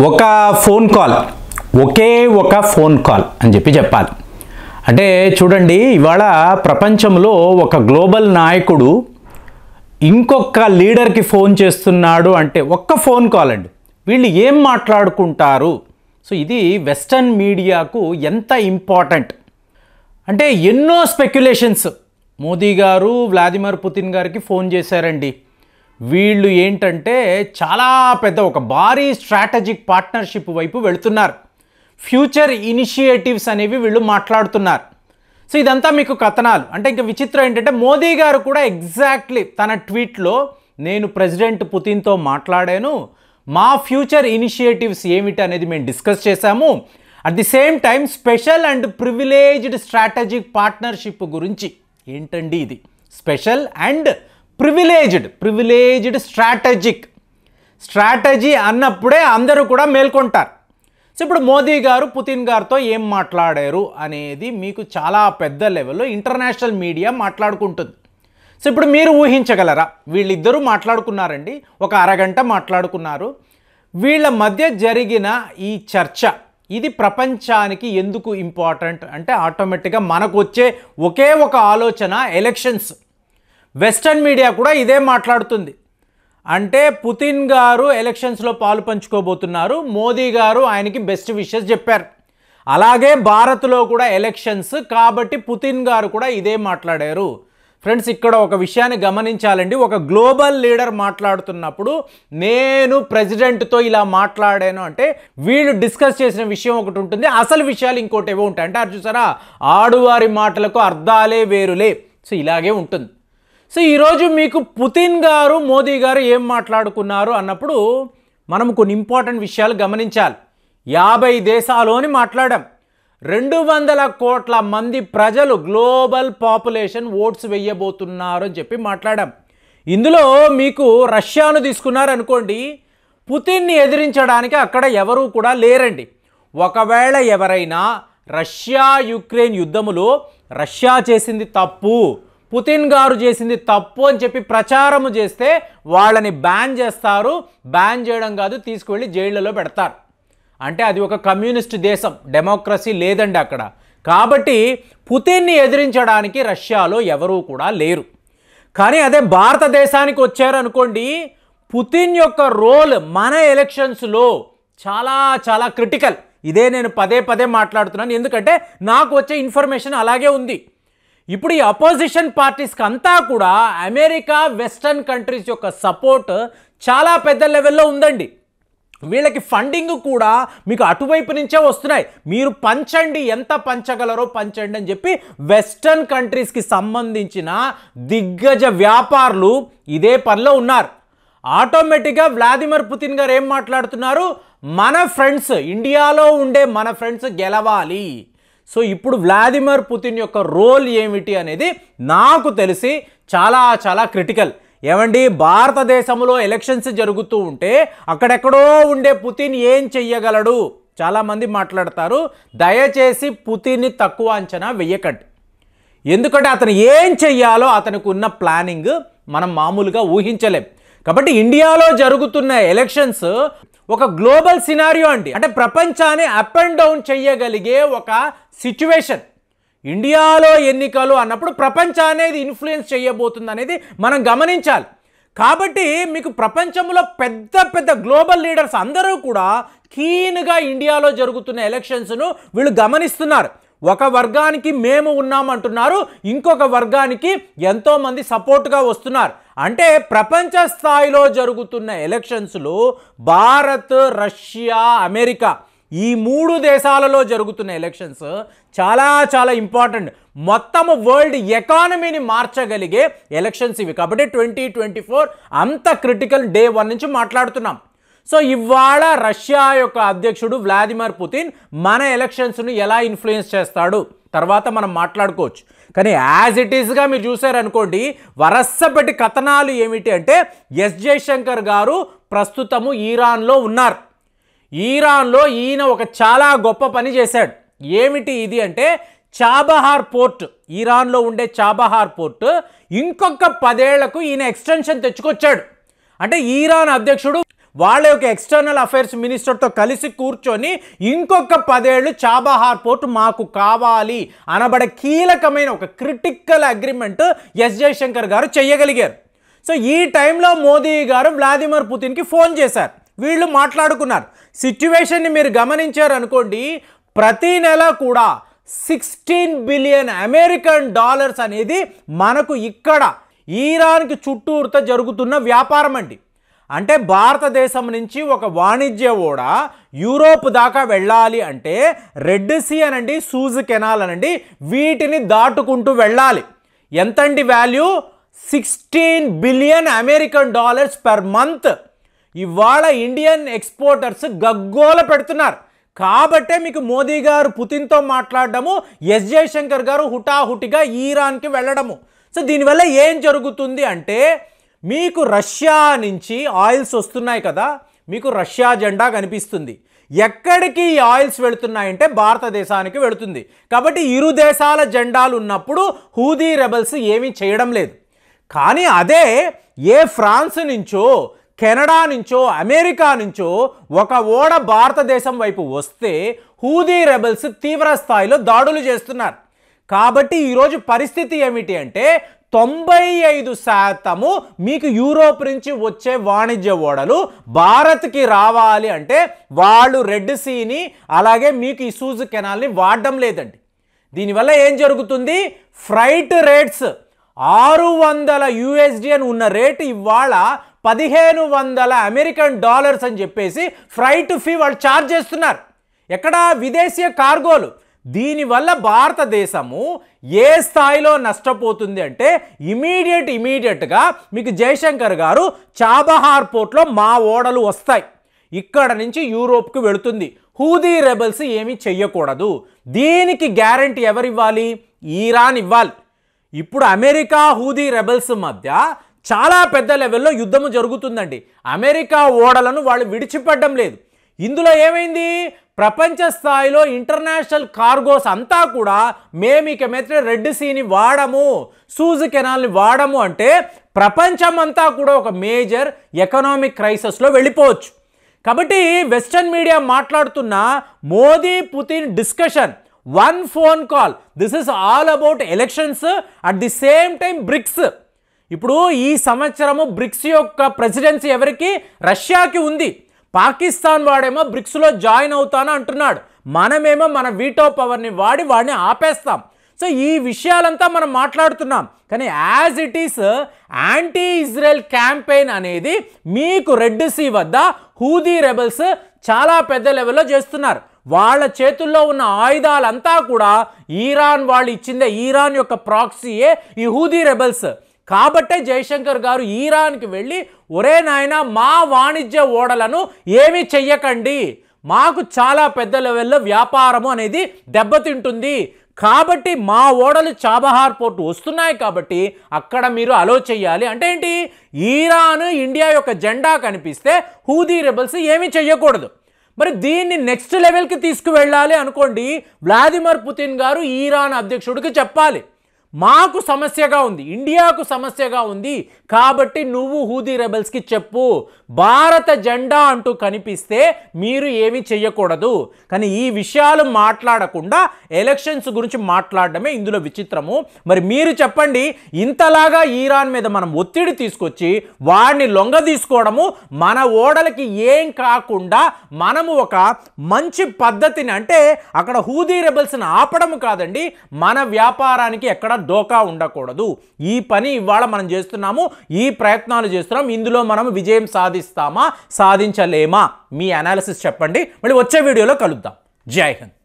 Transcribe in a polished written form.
ఒక phone call ఒకే ఒక phone call అని చెప్పాలి. అంటే చూడండి, ఇవాళ ప్రపంచంలో ఒక గ్లోబల్ నాయకుడు ఇంకొక లీడర్కి ఫోన్ చేస్తున్నాడు అంటే ఒక్క ఫోన్ కాల్ అండి. వీళ్ళు ఏం మాట్లాడుకుంటారు? సో ఇది వెస్టర్న్ మీడియాకు ఎంత ఇంపార్టెంట్ అంటే ఎన్నో స్పెక్యులేషన్స్. మోదీ గారు వ్లాదిమిర్ పుతిన్ గారికి ఫోన్ చేశారండి. వీళ్ళు ఏంటంటే చాలా పెద్ద ఒక భారీ స్ట్రాటజిక్ పార్ట్నర్షిప్ వైపు వెళుతున్నారు. ఫ్యూచర్ ఇనిషియేటివ్స్ అనేవి వీళ్ళు మాట్లాడుతున్నారు. సో ఇదంతా మీకు కథనాలు. అంటే ఇంకా విచిత్రం ఏంటంటే మోదీ గారు కూడా ఎగ్జాక్ట్లీ తన ట్వీట్లో నేను ప్రెసిడెంట్ పుతిన్తో మాట్లాడాను, మా ఫ్యూచర్ ఇనిషియేటివ్స్ ఏమిటి అనేది మేము డిస్కస్ చేశాము, at the same time special and privileged strategic partnership గురించి. ఏంటండి ఇది? స్పెషల్ అండ్ ప్రివిలేజ్డ్ స్ట్రాటజీ అన్నప్పుడే అందరూ కూడా మేల్కొంటారు. సో ఇప్పుడు మోదీ గారు పుతిన్ గారితో ఏం మాట్లాడారు అనేది మీకు చాలా పెద్ద లెవెల్లో ఇంటర్నేషనల్ మీడియా మాట్లాడుకుంటుంది. సో ఇప్పుడు మీరు ఊహించగలరా? వీళ్ళిద్దరూ మాట్లాడుకున్నారండి, ఒక అరగంట మాట్లాడుకున్నారు. వీళ్ళ మధ్య జరిగిన ఈ చర్చ ఇది ప్రపంచానికి ఎందుకు ఇంపార్టెంట్ అంటే ఆటోమేటిక్గా మనకు వచ్చే ఒకే ఒక ఆలోచన ఎలక్షన్స్. వెస్టర్న్ మీడియా కూడా ఇదే మాట్లాడుతుంది. అంటే పుతిన్ గారు ఎలక్షన్స్లో పాలు పంచుకోబోతున్నారు, మోదీ గారు ఆయనకి బెస్ట్ విషెస్ చెప్పారు. అలాగే భారత్లో కూడా ఎలక్షన్స్ కాబట్టి పుతిన్ గారు కూడా ఇదే మాట్లాడారు. ఫ్రెండ్స్, ఇక్కడ ఒక విషయాన్ని గమనించాలండి. ఒక గ్లోబల్ లీడర్ మాట్లాడుతున్నప్పుడు నేను ప్రెసిడెంట్తో ఇలా మాట్లాడాను అంటే వీళ్ళు డిస్కస్ చేసిన విషయం ఒకటి ఉంటుంది, అసలు విషయాలు ఇంకోటి ఏవో ఉంటాయి. అంటే అది చూసారా, ఆడువారి మాటలకు అర్థాలే వేరులే. సో ఇలాగే ఉంటుంది. సో ఈరోజు మీకు పుతిన్ గారు మోదీ గారు ఏం మాట్లాడుకున్నారు అన్నప్పుడు మనం కొన్ని ఇంపార్టెంట్ విషయాలు గమనించాలి. 50 దేశాలోని మాట్లాడాం. 200 కోట్ల మంది ప్రజలు గ్లోబల్ పాపులేషన్ ఓట్స్ వేయబోతున్నారు అని చెప్పి మాట్లాడాం. ఇందులో మీకు రష్యాను తీసుకున్నారనుకోండి, పుతిన్ని ఎదిరించడానికి అక్కడ ఎవరూ కూడా లేరండి. ఒకవేళ ఎవరైనా రష్యా యుక్రెయిన్ యుద్ధములో రష్యా చేసింది తప్పు, పుతిన్ గారు చేసింది తప్పు అని చెప్పి ప్రచారము చేస్తే వాళ్ళని బ్యాన్ చేస్తారు. బ్యాన్ చేయడం కాదు, తీసుకువెళ్ళి జైళ్ళలో పెడతారు. అంటే అది ఒక కమ్యూనిస్ట్ దేశం, డెమోక్రసీ లేదండి అక్కడ. కాబట్టి పుతిన్ని ఎదిరించడానికి రష్యాలో ఎవరూ కూడా లేరు. కానీ అదే భారతదేశానికి వచ్చారనుకోండి, పుతిన్ యొక్క రోల్ మన ఎలక్షన్స్లో చాలా చాలా క్రిటికల్. ఇదే నేను పదే మాట్లాడుతున్నాను, ఎందుకంటే నాకు వచ్చే ఇన్ఫర్మేషన్ అలాగే ఉంది. ఇప్పుడు ఈ అపోజిషన్ పార్టీస్కి అంతా కూడా అమెరికా వెస్టర్న్ కంట్రీస్ యొక్క సపోర్ట్ చాలా పెద్ద లెవెల్లో ఉందండి. వీళ్ళకి ఫండింగ్ కూడా మీకు అటువైపు నుంచే వస్తున్నాయి. మీరు పంచండి, ఎంత పంచగలరో పంచండి అని చెప్పి వెస్టర్న్ కంట్రీస్కి సంబంధించిన దిగ్గజ వ్యాపారులు ఇదే పనిలో ఉన్నారు. ఆటోమేటిక్గా వ్లాదిమిర్ పుతిన్ గారు ఏం మాట్లాడుతున్నారు? మన ఫ్రెండ్స్, ఇండియాలో ఉండే మన ఫ్రెండ్స్ గెలవాలి. సో ఇప్పుడు వ్లాదిమిర్ పుతిన్ యొక్క రోల్ ఏమిటి అనేది నాకు తెలిసి చాలా చాలా క్రిటికల్. ఏమండి, భారతదేశంలో ఎలక్షన్స్ జరుగుతూ ఉంటే అక్కడెక్కడో ఉండే పుతిన్ ఏం చెయ్యగలడు? చాలామంది మాట్లాడతారు. దయచేసి పుతిన్ని తక్కువ అంచనా వెయ్యకండి. ఎందుకంటే అతను ఏం చెయ్యాలో అతనికి ఉన్న ప్లానింగ్ మనం మామూలుగా ఊహించలేం. కాబట్టి ఇండియాలో జరుగుతున్న ఎలక్షన్స్ ఒక గ్లోబల్ సినారియో అండి. అంటే ప్రపంచాన్ని అప్ అండ్ డౌన్ చేయగలిగే ఒక సిచ్యువేషన్. ఇండియాలో ఎన్నికలు అన్నప్పుడు ప్రపంచం అనేది ఇన్ఫ్లుయెన్స్ చేయబోతుంది అనేది మనం గమనించాలి. కాబట్టి మీకు ప్రపంచంలో పెద్ద గ్లోబల్ లీడర్స్ అందరూ కూడా కీన్గా ఇండియాలో జరుగుతున్న ఎలక్షన్స్ను వీళ్ళు గమనిస్తున్నారు. ఒక వర్గానికి మేము ఉన్నామంటున్నారు, ఇంకొక వర్గానికి ఎంతోమంది సపోర్ట్గా వస్తున్నారు. అంటే ప్రపంచ స్థాయిలో జరుగుతున్న ఎలక్షన్స్లో భారత్, రష్యా, అమెరికా ఈ 3 దేశాలలో జరుగుతున్న ఎలక్షన్స్ చాలా చాలా ఇంపార్టెంట్. మొత్తం వరల్డ్ ఎకానమీని మార్చగలిగే ఎలక్షన్స్ ఇవి. కాబట్టి 2024 అంత క్రిటికల్ డే 1 నుంచి మాట్లాడుతున్నాం. సో ఇవాళ రష్యా యొక్క అధ్యక్షుడు వ్లాదిమిర్ పుతిన్ మన ఎలక్షన్స్ను ఎలా ఇన్ఫ్లుయెన్స్ చేస్తాడు తర్వాత మనం మాట్లాడుకోవచ్చు. కానీ యాజ్ ఇట్ ఈస్గా మీరు చూసారనుకోండి, వరసపెట్టి కథనాలు ఏమిటి అంటే ఎస్ జయశంకర్ గారు ప్రస్తుతము ఈరాన్లో ఉన్నారు. ఈరాన్లో ఈయన ఒక చాలా గొప్ప పని చేశాడు. ఏమిటి ఇది అంటే చాబహార్ పోర్ట్, ఈరాన్లో ఉండే చాబహార్ పోర్ట్ ఇంకొక 10 ఏళ్లకు ఈయన ఎక్స్టెన్షన్ తెచ్చుకొచ్చాడు. అంటే ఈరాన్ అధ్యక్షుడు వాళ్ళ యొక్క ఎక్స్టర్నల్ అఫైర్స్ మినిస్టర్తో కలిసి కూర్చొని ఇంకొక 10 ఏళ్ళు చాబహార్ పోర్ట్ మాకు కావాలి అనబడే కీలకమైన ఒక క్రిటికల్ అగ్రిమెంట్ ఎస్ జయశంకర్ గారు చేయగలిగారు. సో ఈ టైంలో మోదీ గారు వ్లాదిమిర్ పుతిన్కి ఫోన్ చేశారు. వీళ్ళు మాట్లాడుకున్నారు. సిచ్యువేషన్ని మీరు గమనించారు అనుకోండి, ప్రతి నెల కూడా $16 బిలియన్ అమెరికన్ డాలర్స్ అనేది మనకు ఇక్కడ ఇరాన్కి చుట్టూరుతో జరుగుతున్న వ్యాపారం అండి. అంటే భారతదేశం నుంచి ఒక వాణిజ్య ఓడ యూరోప్ దాకా వెళ్ళాలి అంటే రెడ్ సీ అనండి, సూజ్ కెనాల్ అనండి, వీటిని దాటుకుంటూ వెళ్ళాలి. ఎంతండి value? $16 billion American dollars per month. ఇవాళ ఇండియన్ ఎక్స్పోర్టర్స్ గగ్గోల పెడుతున్నారు. కాబట్టే మీకు మోదీ గారు పుతిన్తో మాట్లాడడము, ఎస్ జయశంకర్ గారు హుటాహుటిగా ఇరాన్కి వెళ్ళడము. సో దీనివల్ల ఏం జరుగుతుంది అంటే, మీకు రష్యా నుంచి ఆయిల్స్ వస్తున్నాయి కదా, మీకు రష్యా జెండా కనిపిస్తుంది. ఎక్కడికి ఈ ఆయిల్స్ వెళుతున్నాయంటే భారతదేశానికి వెళుతుంది. కాబట్టి ఇరు దేశాల జెండాలు ఉన్నప్పుడు హూదీ రెబల్స్ ఏమీ చేయడం లేదు. కానీ అదే ఏ ఫ్రాన్స్ నుంచో, కెనడా నుంచో, అమెరికా నుంచో ఒక ఓడ భారతదేశం వైపు వస్తే హూదీ రెబల్స్ తీవ్ర స్థాయిలో దాడులు చేస్తున్నారు. కాబట్టి ఈరోజు పరిస్థితి ఏమిటి అంటే 95% మీకు యూరోప్ నుంచి వచ్చే వాణిజ్య ఓడలు భారత్కి రావాలి అంటే వాళ్ళు రెడ్ సీని అలాగే మీకు ఈ సూజ్ కెనాల్ని వాడడం లేదండి. దీనివల్ల ఏం జరుగుతుంది? ఫ్రైట్ రేట్స్ $600 అని ఉన్న రేటు ఇవాళ $1500 అని చెప్పేసి ఫ్రైట్ ఫీ వాళ్ళు ఛార్జ్ చేస్తున్నారు. ఎక్కడ? విదేశీయ కార్గోలు. దీనివల్ల భారతదేశము ఏ స్థాయిలో నష్టపోతుంది అంటే ఇమీడియట్గా మీకు జయశంకర్ గారు చాబహార్ పోర్ట్లో మా ఓడలు వస్తాయి, ఇక్కడ నుంచి యూరోప్కి వెళుతుంది, హూదీ రెబల్స్ ఏమీ చెయ్యకూడదు. దీనికి గ్యారంటీ ఎవరు ఇవ్వాలి? ఇరాన్ ఇవ్వాలి. ఇప్పుడు అమెరికా హూదీ రెబల్స్ మధ్య చాలా పెద్ద లెవెల్లో యుద్ధము జరుగుతుందండి. అమెరికా ఓడలను వాళ్ళు విడిచిపెట్టడం లేదు. ఇందులో ఏమైంది? ప్రపంచ స్థాయిలో ఇంటర్నేషనల్ కార్గోస్ అంతా కూడా మేము ఇక మీద రెడ్ సీని వాడము, సూజ్ కెనాల్ని వాడము అంటే ప్రపంచం అంతా కూడా ఒక మేజర్ ఎకనామిక్ క్రైసిస్లో వెళ్ళిపోవచ్చు. కాబట్టి వెస్టర్న్ మీడియా మాట్లాడుతున్న Modi Putin discussion, one phone call, this is all about elections, at the same time BRICS. ఇప్పుడు ఈ సంవత్సరము బ్రిక్స్ యొక్క ప్రెసిడెన్సీ ఎవరికి? రష్యాకి ఉంది. పాకిస్తాన్ వాడేమో బ్రిక్స్లో జాయిన్ అవుతాను అంటున్నాడు. మనమేమో మన వీటో పవర్ని వాడిని ఆపేస్తాం. సో ఈ విషయాలంతా మనం మాట్లాడుతున్నాం. కానీ as it is anti Israel campaign అనేది మీకు రెడ్ సీ వద్ద హూదీ రెబల్స్ చాలా పెద్ద లెవెల్లో చేస్తున్నారు. వాళ్ళ చేతుల్లో ఉన్న ఆయుధాలంతా కూడా ఇరాన్ వాళ్ళు ఇచ్చిందే, ఇరాన్ యొక్క ప్రాక్సీయే ఈ హూదీ రెబల్స్. కాబట్టే జయశంకర్ గారు ఇరాన్కి వెళ్ళి, ఒరే నాయన మా వాణిజ్య ఓడలను ఏమీ చెయ్యకండి, మాకు చాలా పెద్ద లెవెల్లో వ్యాపారము అనేది దెబ్బతింటుంది, కాబట్టి మా ఓడలు చాబహార్ పోర్ట్ వస్తున్నాయి కాబట్టి అక్కడ మీరు అలో చెయ్యాలి. అంటే ఏంటి? ఇరాన్ ఇండియా యొక్క జెండా కనిపిస్తే హూదీ రెబల్స్ ఏమీ చెయ్యకూడదు. మరి దీన్ని నెక్స్ట్ లెవెల్కి తీసుకువెళ్ళాలి అనుకోండి, వ్లాదిమిర్ పుతిన్ గారు ఇరాన్ అధ్యక్షుడికి చెప్పాలి, మాకు సమస్యగా ఉంది, ఇండియాకు సమస్యగా ఉంది, కాబట్టి నువ్వు హూదీ రెబల్స్కి చెప్పు, భారత జెండా అంటూ కనిపిస్తే మీరు ఏమీ చెయ్యకూడదు. కానీ ఈ విషయాలు మాట్లాడకుండా ఎలక్షన్స్ గురించి మాట్లాడడమే ఇందులో విచిత్రము. మరి మీరు చెప్పండి, ఇంతలాగా ఇరాన్ మీద మనం ఒత్తిడి తీసుకొచ్చి వాడిని లొంగ తీసుకోవడము, మన ఓడలకి ఏం కాకుండా మనము ఒక మంచి పద్ధతిని, అంటే అక్కడ హూదీ రెబల్స్ని ఆపడము కాదండి, మన వ్యాపారానికి ఎక్కడ డోకా ఉండకూడదు. ఈ పని ఇవాళ మనం చేస్తున్నాము, ఈ ప్రయత్నాలు చేస్తున్నాం. ఇందులో మనం విజయం సాధిస్తామా, సాధించలేమా? మీ అనాలిసిస్ చెప్పండి. మళ్ళీ వచ్చే వీడియోలో కలుద్దాం. జై హింద్.